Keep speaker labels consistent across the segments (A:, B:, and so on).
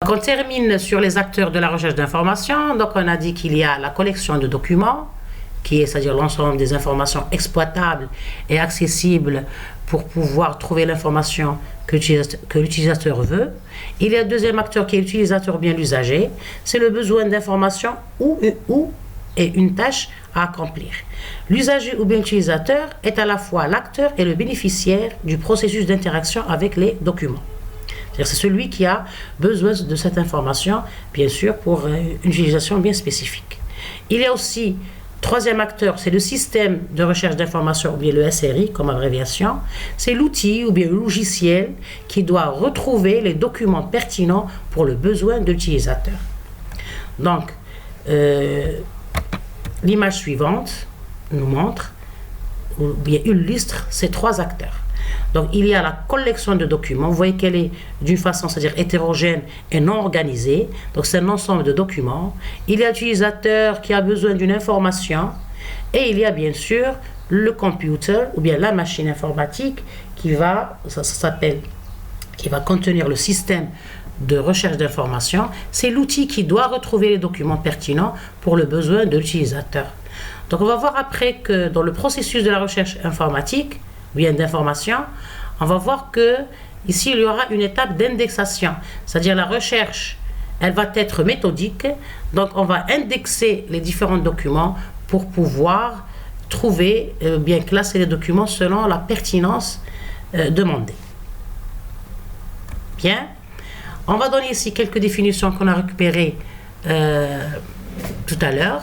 A: On termine sur les acteurs de la recherche d'information. Donc on a dit qu'il y a la collection de documents, c'est-à-dire l'ensemble des informations exploitables et accessibles pour pouvoir trouver l'information que l'utilisateur veut. Il y a le deuxième acteur qui est l'utilisateur ou bien l'usager. C'est le besoin d'information ou une tâche à accomplir. L'usager ou bien l'utilisateur est à la fois l'acteur et le bénéficiaire du processus d'interaction avec les documents. C'est celui qui a besoin de cette information, bien sûr, pour une utilisation bien spécifique. Il y a aussi, troisième acteur, c'est le système de recherche d'information, ou bien le SRI comme abréviation. C'est l'outil ou bien le logiciel qui doit retrouver les documents pertinents pour le besoin de l'utilisateur. Donc, l'image suivante nous montre, ou bien illustre, ces trois acteurs. Donc, il y a la collection de documents. Vous voyez qu'elle est d'une façon, c'est-à-dire hétérogène et non organisée. Donc, c'est un ensemble de documents. Il y a l'utilisateur qui a besoin d'une information. Et il y a bien sûr le computer, ou bien la machine informatique, qui va contenir le système de recherche d'information. C'est l'outil qui doit retrouver les documents pertinents pour le besoin de l'utilisateur. Donc, on va voir après que dans le processus de la recherche informatique, bien d'information, on va voir que ici il y aura une étape d'indexation, c'est-à-dire la recherche, elle va être méthodique. Donc on va indexer les différents documents pour pouvoir trouver, bien classer les documents selon la pertinence demandée. Bien, on va donner ici quelques définitions qu'on a récupérées tout à l'heure.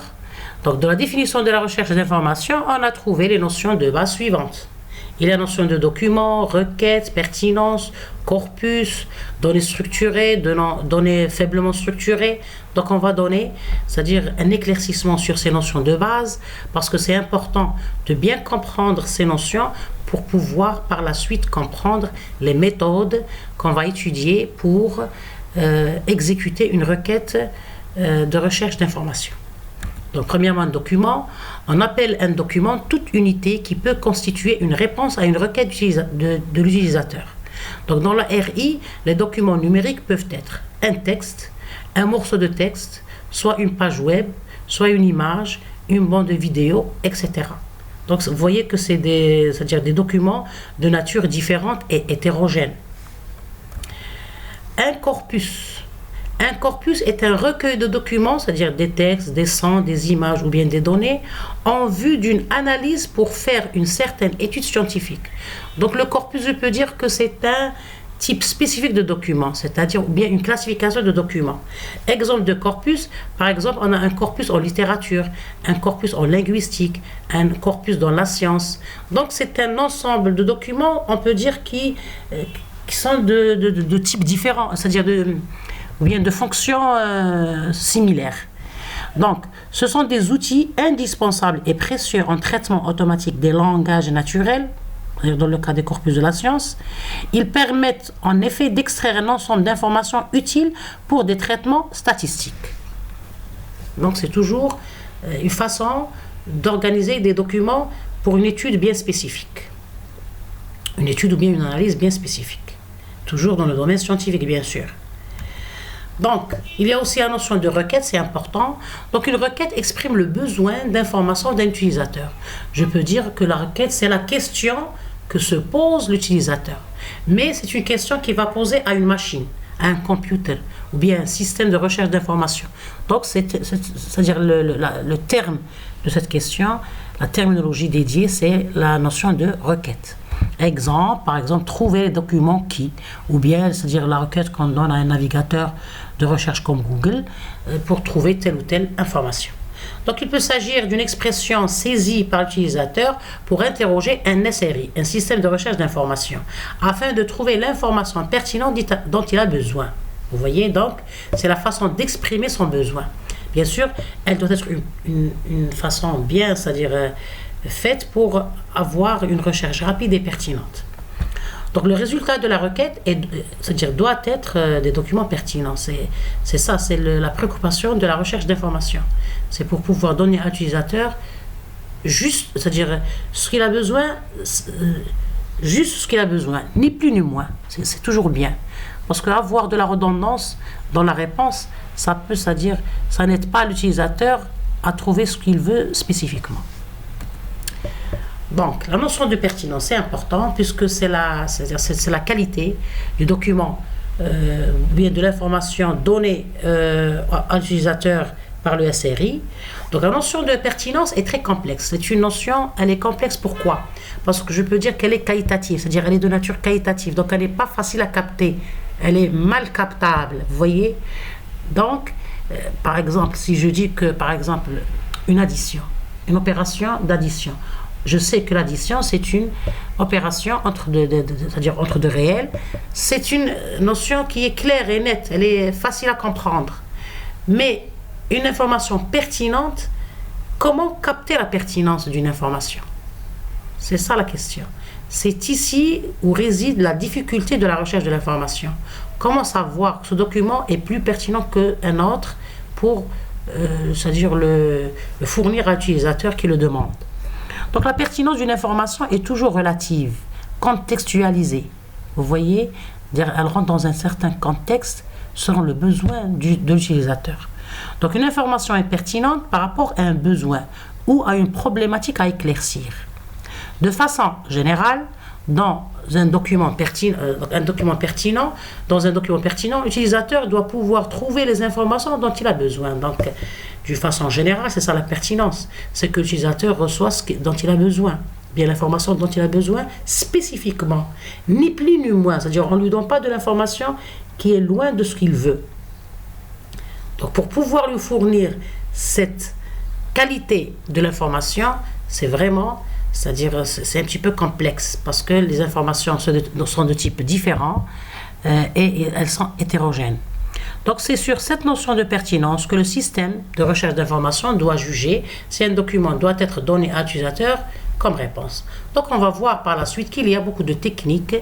A: Donc dans la définition de la recherche d'information, on a trouvé les notions de base suivantes. Il y a la notion de document, requête, pertinence, corpus, données structurées, données faiblement structurées. Donc on va donner, c'est-à-dire un éclaircissement sur ces notions de base, parce que c'est important de bien comprendre ces notions pour pouvoir par la suite comprendre les méthodes qu'on va étudier pour exécuter une requête de recherche d'information. Donc, premièrement, un document. On appelle un document toute unité qui peut constituer une réponse à une requête de l'utilisateur. Donc, dans la RI, les documents numériques peuvent être un texte, un morceau de texte, soit une page web, soit une image, une bande vidéo, etc. Donc, vous voyez que c'est-à-dire des documents de nature différente et hétérogène. Un corpus. Un corpus est un recueil de documents, c'est-à-dire des textes, des sons, des images ou bien des données, en vue d'une analyse pour faire une certaine étude scientifique. Donc le corpus, je peux dire que c'est un type spécifique de document, c'est-à-dire ou bien une classification de documents. Exemple de corpus, par exemple, on a un corpus en littérature, un corpus en linguistique, un corpus dans la science. Donc c'est un ensemble de documents, on peut dire, qui sont de types différents, c'est-à-dire ou bien de fonctions similaires. Donc, ce sont des outils indispensables et précieux en traitement automatique des langages naturels, dans le cas des corpus de la science. Ils permettent en effet d'extraire un ensemble d'informations utiles pour des traitements statistiques. Donc, c'est toujours une façon d'organiser des documents pour une étude bien spécifique. Une étude ou bien une analyse bien spécifique. Toujours dans le domaine scientifique, bien sûr. Donc, il y a aussi la notion de requête, c'est important. Donc, une requête exprime le besoin d'information d'un utilisateur. Je peux dire que la requête, c'est la question que se pose l'utilisateur. Mais c'est une question qui va poser à une machine, à un computer, ou bien un système de recherche d'information. Donc, c'est-à-dire le terme de cette question, la terminologie dédiée, c'est la notion de requête. Exemple, par exemple, trouver les documents qui, ou bien, c'est-à-dire la requête qu'on donne à un navigateur de recherche comme Google pour trouver telle ou telle information. Donc, il peut s'agir d'une expression saisie par l'utilisateur pour interroger un SRI, un système de recherche d'information, afin de trouver l'information pertinente dont il a besoin. Vous voyez, donc, c'est la façon d'exprimer son besoin. Bien sûr, elle doit être une façon bien, c'est-à-dire faite pour avoir une recherche rapide et pertinente. Donc le résultat de la requête c'est-à-dire doit être des documents pertinents. C'est ça, c'est la préoccupation de la recherche d'information. C'est pour pouvoir donner à l'utilisateur juste, c'est-à-dire ce qu'il a besoin, juste ce qu'il a besoin, ni plus ni moins. C'est toujours bien. parce qu'avoir de la redondance dans la réponse, c'est-à-dire, ça n'aide pas l'utilisateur à trouver ce qu'il veut spécifiquement. Donc, la notion de pertinence est importante puisque c'est la qualité du document, bien de l'information donnée à l'utilisateur par le SRI. Donc, la notion de pertinence est très complexe. C'est une notion, elle est complexe. Pourquoi? Parce que je peux dire qu'elle est qualitative, c'est-à-dire elle est de nature qualitative. Donc, elle n'est pas facile à capter. Elle est mal captable, vous voyez? Donc, par exemple, si je dis que, par exemple, une addition, une opération d'addition, je sais que l'addition, c'est une opération c'est-à-dire entre deux réels. C'est une notion qui est claire et nette, elle est facile à comprendre. Mais une information pertinente, comment capter la pertinence d'une information? C'est ça la question. C'est ici où réside la difficulté de la recherche de l'information. Comment savoir que ce document est plus pertinent qu'un autre pour, c'est-à-dire le fournir à l'utilisateur qui le demande? Donc la pertinence d'une information est toujours relative, contextualisée. Vous voyez, elle rentre dans un certain contexte selon le besoin de l'utilisateur. Donc une information est pertinente par rapport à un besoin ou à une problématique à éclaircir. De façon générale, dans un document pertinent, l'utilisateur doit pouvoir trouver les informations dont il a besoin. Donc, d'une façon générale, c'est ça la pertinence. C'est que l'utilisateur reçoit dont il a besoin. Bien l'information dont il a besoin spécifiquement. Ni plus ni moins. C'est-à-dire, on ne lui donne pas de l'information qui est loin de ce qu'il veut. Donc, pour pouvoir lui fournir cette qualité de l'information, c'est vraiment... C'est-à-dire, c'est un petit peu complexe parce que les informations sont de types différents et elles sont hétérogènes. Donc, c'est sur cette notion de pertinence que le système de recherche d'information doit juger si un document doit être donné à l'utilisateur comme réponse. Donc, on va voir par la suite qu'il y a beaucoup de techniques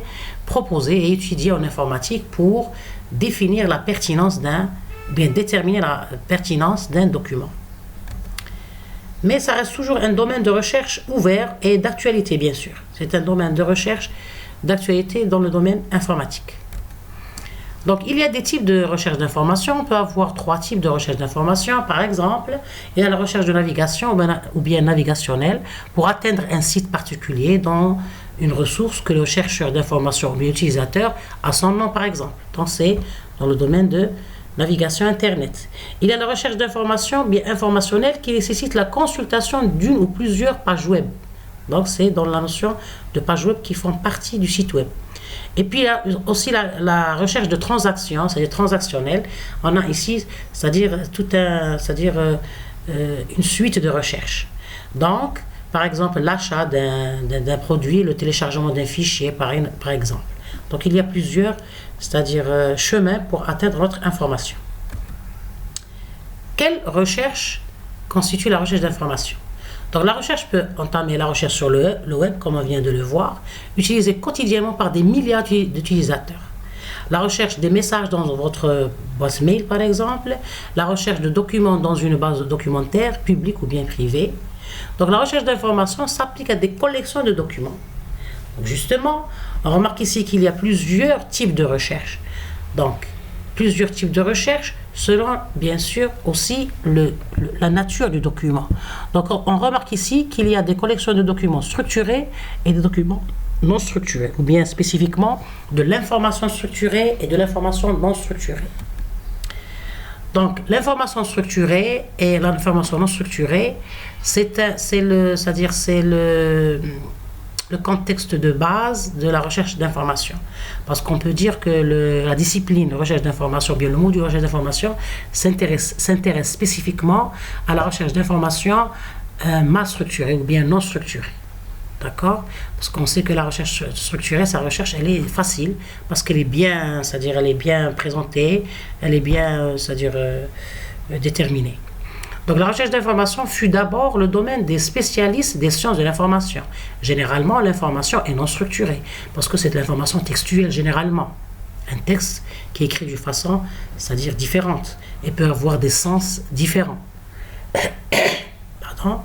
A: proposées et étudiées en informatique pour définir la pertinence déterminer la pertinence d'un document. Mais ça reste toujours un domaine de recherche ouvert et d'actualité, bien sûr. C'est un domaine de recherche d'actualité dans le domaine informatique. Donc, il y a des types de recherche d'information. On peut avoir 3 types de recherche d'information. Par exemple, il y a la recherche de navigation ou bien navigationnelle pour atteindre un site particulier dans une ressource que le chercheur d'information ou l'utilisateur a son nom, par exemple. Donc, c'est dans le domaine de navigation Internet. Il y a la recherche d'information bien informationnelle qui nécessite la consultation d'une ou plusieurs pages web. Donc, c'est dans la notion de pages web qui font partie du site web. Et puis, il y a aussi la recherche de transactions, c'est-à-dire transactionnelle. On a ici, c'est-à-dire une suite de recherches. Donc, par exemple, l'achat d'un produit, le téléchargement d'un fichier, par exemple. Donc, il y a plusieurs, c'est-à-dire chemins pour atteindre notre information. Quelle recherche constitue la recherche d'information? Donc, la recherche peut entamer la recherche sur le web, comme on vient de le voir, utilisée quotidiennement par des milliards d'utilisateurs. La recherche des messages dans votre boîte mail, par exemple, la recherche de documents dans une base documentaire, publique ou bien privée. Donc, la recherche d'information s'applique à des collections de documents. Donc, justement, on remarque ici qu'il y a plusieurs types de recherche. Donc, plusieurs types de recherche selon, bien sûr, aussi la nature du document. Donc, on remarque ici qu'il y a des collections de documents structurés et des documents non structurés, ou bien spécifiquement de l'information structurée et de l'information non structurée. Donc, l'information structurée et l'information non structurée, c'est le contexte de base de la recherche d'information. Parce qu'on peut dire que la discipline de recherche d'information, bien le module de recherche d'information, s'intéresse spécifiquement à la recherche d'information mal structurée ou bien non structurée. D'accord? Parce qu'on sait que la recherche structurée, sa recherche, elle est facile parce qu'elle est bien, c'est-à-dire elle est bien présentée, elle est bien, déterminée. Donc, la recherche d'information fut d'abord le domaine des spécialistes des sciences de l'information. Généralement, l'information est non structurée, parce que c'est de l'information textuelle, généralement. Un texte qui est écrit d'une façon, c'est-à-dire différente, et peut avoir des sens différents. Pardon?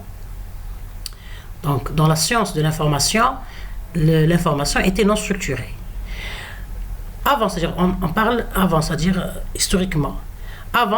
A: Donc, dans la science de l'information, l'information était non structurée. Avant, c'est-à-dire on parle avant, c'est-à-dire historiquement. Avant,